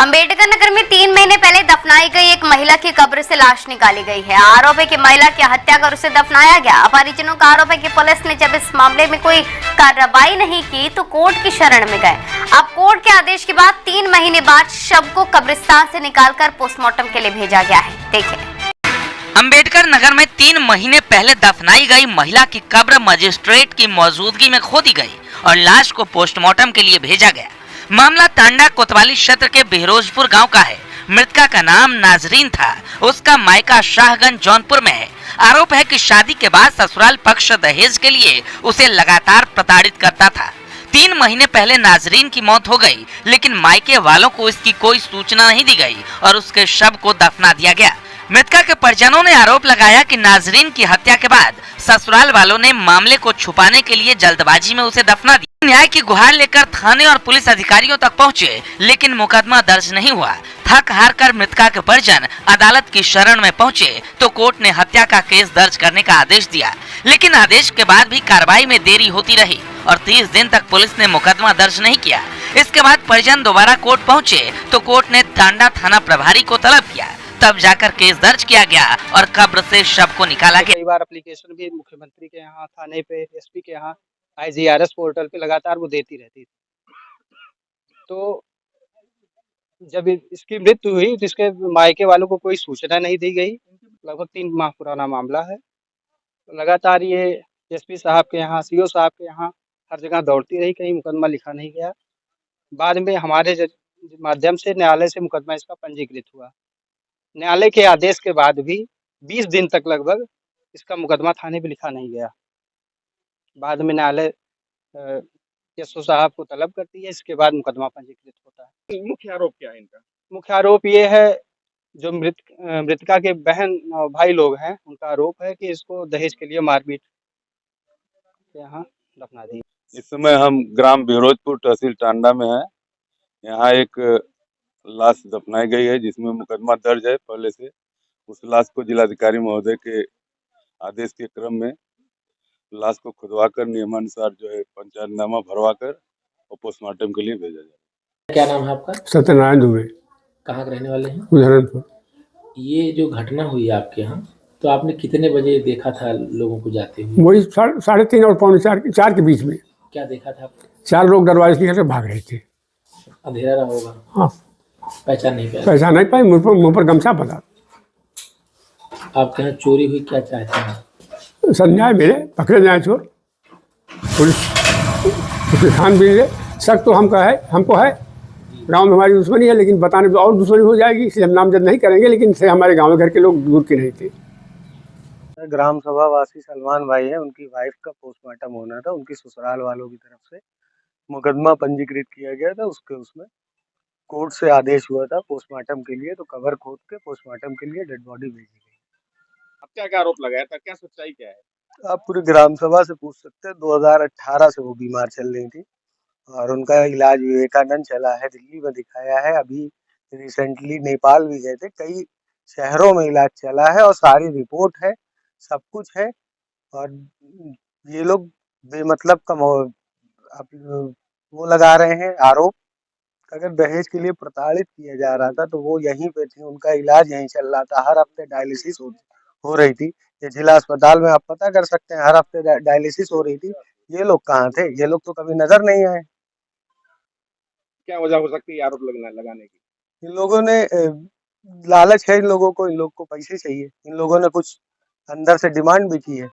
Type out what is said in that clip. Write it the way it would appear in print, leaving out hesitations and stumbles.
अंबेडकर नगर में 3 महीने पहले दफनाई गई एक महिला की कब्र से लाश निकाली गई है। आरोप है कि महिला की हत्या कर उसे दफनाया गया। परिजनों का आरोप है कि पुलिस ने जब इस मामले में कोई कार्रवाई नहीं की तो कोर्ट की शरण में गए। अब कोर्ट के आदेश के बाद 3 महीने बाद शव को कब्रिस्तान से निकालकर पोस्टमार्टम के लिए भेजा गया है। देखिए, अंबेडकर नगर में 3 महीने पहले दफनाई गई महिला की कब्र मजिस्ट्रेट की मौजूदगी में खोदी गई और लाश को पोस्टमार्टम के लिए भेजा गया। मामला टांडा कोतवाली क्षेत्र के बहरोजपुर गांव का है। मृतका का नाम नाजरीन था। उसका मायका शाहगंज जौनपुर में है। आरोप है कि शादी के बाद ससुराल पक्ष दहेज के लिए उसे लगातार प्रताड़ित करता था। 3 महीने पहले नाजरीन की मौत हो गई, लेकिन मायके वालों को इसकी कोई सूचना नहीं दी गई और उसके शव को दफना दिया गया। मृतका के परिजनों ने आरोप लगाया कि नाजरीन की हत्या के बाद ससुराल वालों ने मामले को छुपाने के लिए जल्दबाजी में उसे दफना दिया। न्याय की गुहार लेकर थाने और पुलिस अधिकारियों तक पहुंचे, लेकिन मुकदमा दर्ज नहीं हुआ। थक हार कर मृतका के परिजन अदालत की शरण में पहुंचे तो कोर्ट ने हत्या का केस दर्ज करने का आदेश दिया, लेकिन आदेश के बाद भी कार्रवाई में देरी होती रही और 30 दिन तक पुलिस ने मुकदमा दर्ज नहीं किया। इसके बाद परिजन दोबारा कोर्ट पहुंचे तो कोर्ट ने टांडा थाना प्रभारी को तलब किया, तब जाकर केस दर्ज किया गया और कब्र से शव को निकाला गया। कई बार एप्लीकेशन भी मुख्यमंत्री के यहाँ, थाने पे, एसपी के यहाँ, IGRS पोर्टल पे लगातार वो देती रहती थी। तो जब इसकी मृत्यु हुई तो इसके मायके वालों को कोई सूचना नहीं दी गई। लगभग 3 माह पुराना मामला है। तो लगातार ये एसपी साहब के यहाँ, सीओ साहब के यहाँ हर जगह दौड़ती रही, कहीं मुकदमा लिखा नहीं गया। बाद में हमारे माध्यम से न्यायालय से मुकदमा इसका पंजीकृत हुआ। न्यायालय के आदेश के बाद भी 20 दिन तक लगभग इसका मुकदमा थाने पे लिखा नहीं गया। बाद में न्यायालय एसओ साहब को तलब करती है, इसके बाद मुकदमा पंजीकृत होता है। मुख्य आरोप क्या है इनका? मुख्य आरोप ये है, जो मृतका के बहन और भाई लोग हैं, उनका आरोप है कि इसको दहेज के लिए मारपीट के यहाँ दफना दी। इस समय हम ग्राम बहरोजपुर तहसील टांडा में हैं। यहाँ एक लाश दफनाई गई है जिसमें मुकदमा दर्ज है पहले से। उस लाश को जिलाधिकारी महोदय के आदेश के क्रम में लाश को खुदवाकर नियमानुसार जो है पंचायतनामा भरवाकर और पोस्टमार्टम के लिए भेजा जाए। क्या नाम है आपका? सत्यनारायण दुबे। कहाँ के रहने वाले हैं? उधरनपुर। ये जो घटना हुई आपके यहाँ, तो आपने कितने बजे देखा था लोगों को जाते हुए? वही 3:30 और 4 के बीच में। क्या देखा था आपने? 4 लोग दरवाजे निकल के भाग रहे थे। अंधेरा रहा होगा। हाँ, पहचान नहीं पाया? पहचान नहीं पाई। मुँह पर गमछा पड़ा। आपके यहाँ चोरी हुई, क्या चाहते हैं? न्याय मिले, पकड़े जाए चोर। पुलिस खान भी मिले। शक तो हमको है। गांव में हमारी दुश्मनी है, लेकिन बताने तो और दुश्मनी हो जाएगी, इसलिए हम नामजद नहीं करेंगे। लेकिन से हमारे गांव घर के लोग दूर के नहीं थे। ग्राम सभा वासी सलमान भाई है, उनकी वाइफ का पोस्टमार्टम होना था। उनकी ससुराल वालों की तरफ से मुकदमा पंजीकृत किया गया था। उसमें कोर्ट से आदेश हुआ था पोस्टमार्टम के लिए, तो कबर खोद के पोस्टमार्टम के लिए डेड बॉडी भेजी गई। हत्या का आरोप लगाया था, क्या सच्चाई क्या है? आप पूरी ग्राम सभा से पूछ सकते हैं। 2018 से वो बीमार चल रही थी और उनका इलाज विवेकानंद चला है, दिल्ली में दिखाया है। अभी रिसेंटली नेपाल भी गए थे। कई शहरों में इलाज चला है और सारी रिपोर्ट है, सब कुछ है। और ये लोग बेमतलब का वो लगा रहे हैं आरोप। अगर दहेज के लिए प्रताड़ित किया जा रहा था तो वो यहीं पे थे, उनका इलाज यहीं चल रहा था। हर हफ्ते डायलिसिस हो रही थी। ये जिला अस्पताल में आप पता कर सकते हैं, हर हफ्ते डायलिसिस हो रही थी। ये लोग कहाँ थे? ये लोग तो कभी नजर नहीं आए। क्या वजह हो सकती है आरोप लगाने की? इन लोगों ने लालच है, इन लोगों को, इन लोग को पैसे चाहिए। इन लोगों ने कुछ अंदर से डिमांड भी की है।